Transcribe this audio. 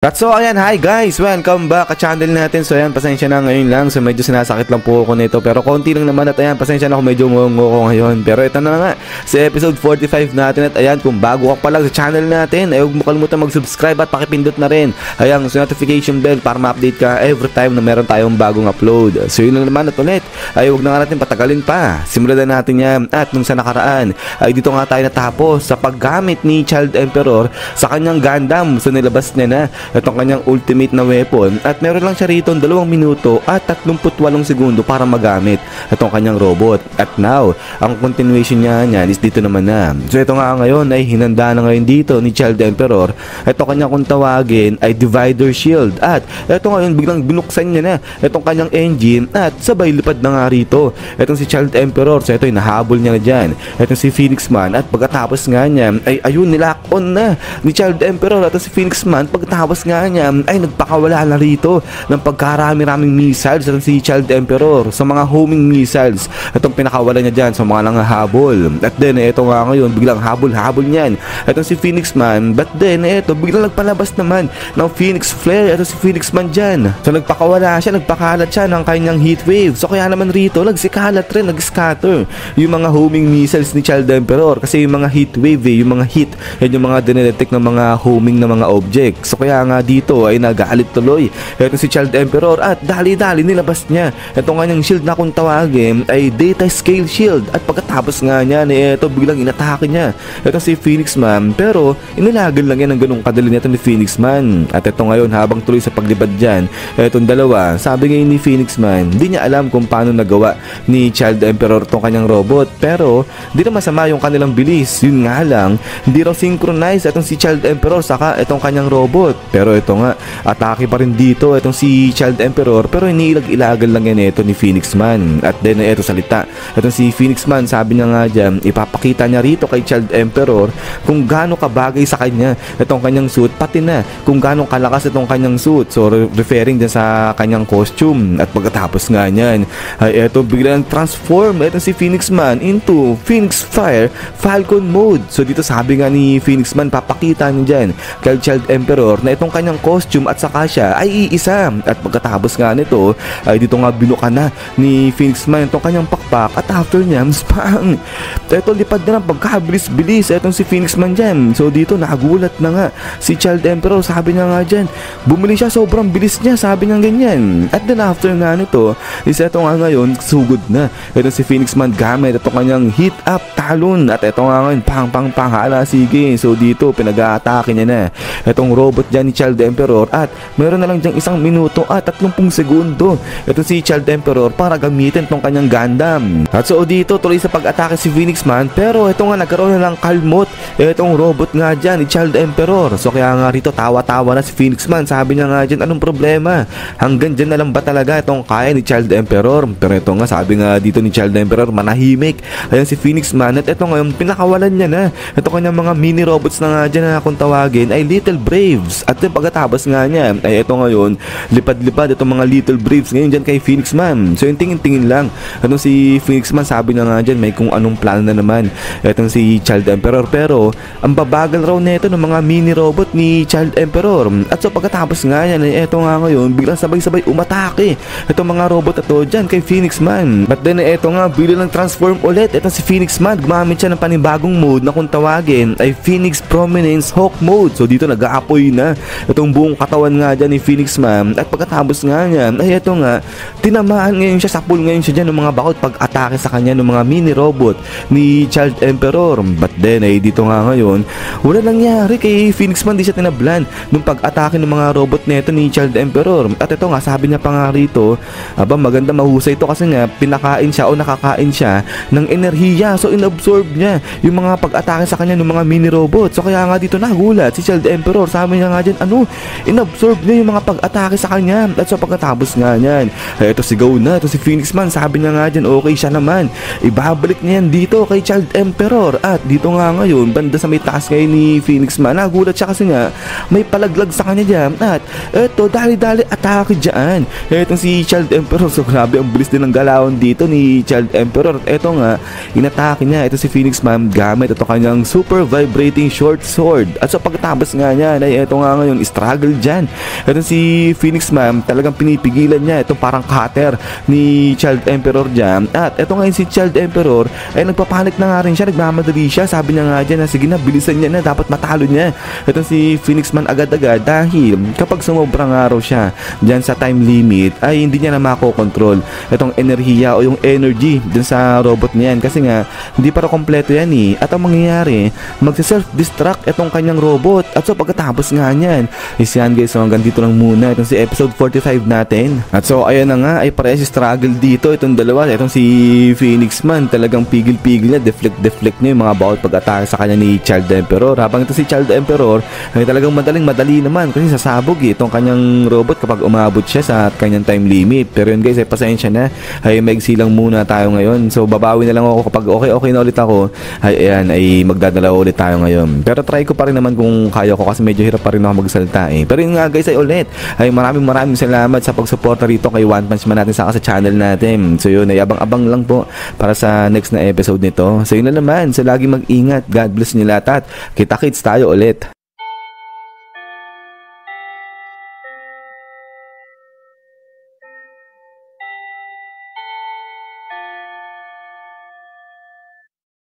At so ayan, hi guys! Welcome back sa channel natin. So ayan, pasensya na ngayon lang. So medyo sinasakit lang po ako nito. Pero konti lang naman at ayan, pasensya na ako medyo ngungo ko ngayon. Pero ito na nga, sa episode 45 natin. At ayan, kung bago ka pa lang sa channel natin, ay huwag mo kalimutan mag-subscribe at pakipindot na rin ayan, sa notification bell para ma-update ka every time na meron tayong bagong upload. So yun lang naman at ulit, ay huwag na nga natin patagalin pa. Simulan na natin yan. At nung sa nakaraan, ay dito nga tayo natapos sa paggamit ni Child Emperor sa kanyang Gundam. So nilabas niya na itong kanyang ultimate na weapon at meron lang siya rito 2 minuto at 38 segundo para magamit itong kanyang robot. At now, ang continuation niya is dito naman na. So ito nga ngayon ay hinanda na ngayon dito ni Child Emperor. Ito kanya kung tawagin ay Divider Shield. At ito ngayon biglang binuksan niya na itong kanyang engine at sabay lipad na nga rito itong si Child Emperor. So ito ay nahabol niya na dyan itong si Phoenix Man at pagkatapos nga niya ay ayun nilock on na ni Child Emperor at si Phoenix Man. Pagkatapos nga niya ay nagpakawala na rito ng pagkarami-raming missiles at si Child Emperor sa mga homing missiles. Itong pinakawala niya dyan sa mga nangahabol. At then ito nga ngayon biglang habol-habol niyan itong si Phoenix Man. But then ito biglang nagpalabas naman ng Phoenix Flare ito si Phoenix Man dyan. So nagpakawala siya, nagpakalat siya ng kanyang heat wave. So kaya naman rito nagsikalat rin, nag-scatter yung mga homing missiles ni Child Emperor kasi yung mga heat wave yung mga heat, yan yung mga dinedetect ng mga homing na mga objects. So kaya nga dito ay nag-aalit tuloy ito si Child Emperor at dali-dali nilabas niya itong kanyang shield na kung tawagin ay data scale shield. At pagkatapos nga niya ito biglang inatake niya ito si Phoenix Man, pero inilagan lang yan ng ganung kadali nito ni Phoenix Man. At ito ngayon habang tuloy sa paglibad dyan itong dalawa, sabi ngayon ni Phoenix Man hindi niya alam kung paano nagawa ni Child Emperor itong kanyang robot, pero di na masama yung kanilang bilis. Yun nga lang, hindi raw synchronize itong si Child Emperor saka itong kanyang robot. Pero ito nga, atake pa rin dito itong si Child Emperor, pero iniilag-ilagan lang yan ito ni Phoenix Man. At then ito salita itong si Phoenix Man, sabi niya nga dyan, ipapakita niya rito kay Child Emperor kung gaano kabagay sa kanya itong kanyang suit, pati na kung gaano kalakas itong kanyang suit. So referring din sa kanyang costume. At pagkatapos nga niyan ay ito biglang transform itong si Phoenix Man into Phoenix Fire Falcon mode. So dito sabi nga ni Phoenix Man, papakita niya dyan kay Child Emperor na itong kanyang costume at saka siya ay iisa. At pagkatapos nga nito ay dito nga binuka na ni Phoenix Man itong kanyang pakpak at after niya spang, ito lipad na ng pagkabilis-bilis itong si Phoenix Man dyan. So dito nagulat na nga si Child Emperor, sabi niya nga dyan bumili siya, sobrang bilis niya, sabi niya ganyan. At then after nga nito is ito nga ngayon sugod na itong si Phoenix Man gamit itong kanyang heat up talon. At ito nga ngayon pang hala sige. So dito pinag-aatake niya na itong robot dyan ni Child Emperor at meron na lang dyang 1 minuto at 30 segundo ito si Child Emperor para gamitin tong kanyang Gundam. At so dito tuloy sa pag-atake si Phoenix Man, pero ito nga nagkaroon na lang kalmot itong robot nga dyan ni Child Emperor. So kaya nga rito tawa-tawa na si Phoenix Man, sabi niya nga dyan, anong problema? Hanggang dyan na lang ba talaga itong kaya ni Child Emperor? Pero ito nga sabi nga dito ni Child Emperor, manahimik ayan si Phoenix Man. At ito ngayon pinakawalan niya na ito kanyang mga mini robots na nga dyan na kung tawagin ay Little Braves. At then pagkatapos nga niya ay ito ngayon lipad-lipad itong mga Little Braves ngayon dyan kay Phoenix Man. So yung tingin-tingin lang itong si Phoenix Man, sabi na nga dyan may kung anong plano na naman itong si Child Emperor, pero ang babagal raw nito ng mga mini robot ni Child Emperor. At so pagkatapos nga yan ay ito nga ngayon biglang sabay-sabay umatake itong mga robot ito dyan kay Phoenix Man. But then ito nga biglang transform ulit itong si Phoenix Man, gumamit siya ng panibagong mode na kung tawagin ay Phoenix Prominence Hawk mode. So dito nag-aapoy na itong buong katawan nga dyan ni Phoenix Man. At pagkatapos nga niya ay ito nga tinamaan ngayon siya, sapul ngayon siya dyan ng mga bakot pag-atake sa kanya ng mga mini robot ni Child Emperor. But then ay dito nga ngayon wala nangyari kay Phoenix Man, di siya tinablan nung pag-atake ng mga robot nito ni Child Emperor. At ito nga sabi niya pa nga rito, aba maganda mahusay ito kasi nga pinakain siya o nakakain siya ng enerhiya. So inabsorb niya yung mga pag-atake sa kanya ng mga mini robot. So kaya nga dito nagulat si Child Emperor, sabi niya nga dyan inabsorb niya yung mga pag-atake sa kanya. At so pagkatapos nga niyan ay ito sigaw na ito si Phoenix Man, sabi niya nga dyan okay siya naman, ibabalik niya yan dito kay Child Emperor. At dito nga ngayon banda sa may taas ngayon ni Phoenix Man, nagulat siya kasi nga may palaglag sa kanya dyan. At ito dali-dali atake dyan itong si Child Emperor. So grabe ang bilis din ng galawan dito ni Child Emperor. At ito nga inatake niya ito si Phoenix Man gamit ito kanyang super vibrating short sword. At so pagkatapos nga niya ay ito nga ngayon ngayon, struggle dyan. Ito si Phoenix Man, talagang pinipigilan niya itong parang cutter ni Child Emperor dyan. At ito ngayon si Child Emperor ay nagpapanik na nga rin siya, nagmamadali siya. Sabi niya nga dyan na sige na, bilisan niya na, dapat matalo niya. Ito si Phoenix Man agad-agad dahil kapag sumobrang araw siya dyan sa time limit ay hindi niya na makokontrol itong enerhiya o yung energy dun sa robot niyan, kasi nga hindi para kompleto yan eh. At ang mangyayari, magsa-self-destruct itong kanyang robot. At so pagkatapos nga niyan is yan guys, so hanggang dito lang muna itong si episode 45 natin. At so ayan na nga, ay parehas struggle dito itong dalawa. Itong si Phoenix Man talagang pigil-pigil niya, deflect niya yung mga bawat pag-atake sa kanya ni Child Emperor. Habang ito si Child Emperor ay talagang madali naman kasi sasabog itong kanyang robot kapag umabot siya sa kanyang time limit. Pero yun guys, ay pasensya na, ay maigsi lang muna tayo ngayon. So babawi na lang ako kapag okay na ulit ako. Ay ayan, ay magdadala ulit tayo ngayon. Pero try ko pa rin naman kung kaya ko kasi medyo hirap pa rin ako magsalita eh. Pero yun nga guys, ay ulit, ay maraming salamat sa pagsuporta rito kay One Punch Man natin sa channel natin. So yun, ay abang-abang lang po para sa next na episode nito. So yun na naman, so lagi mag-ingat. God bless niyo lahat at kita-kits tayo ulit.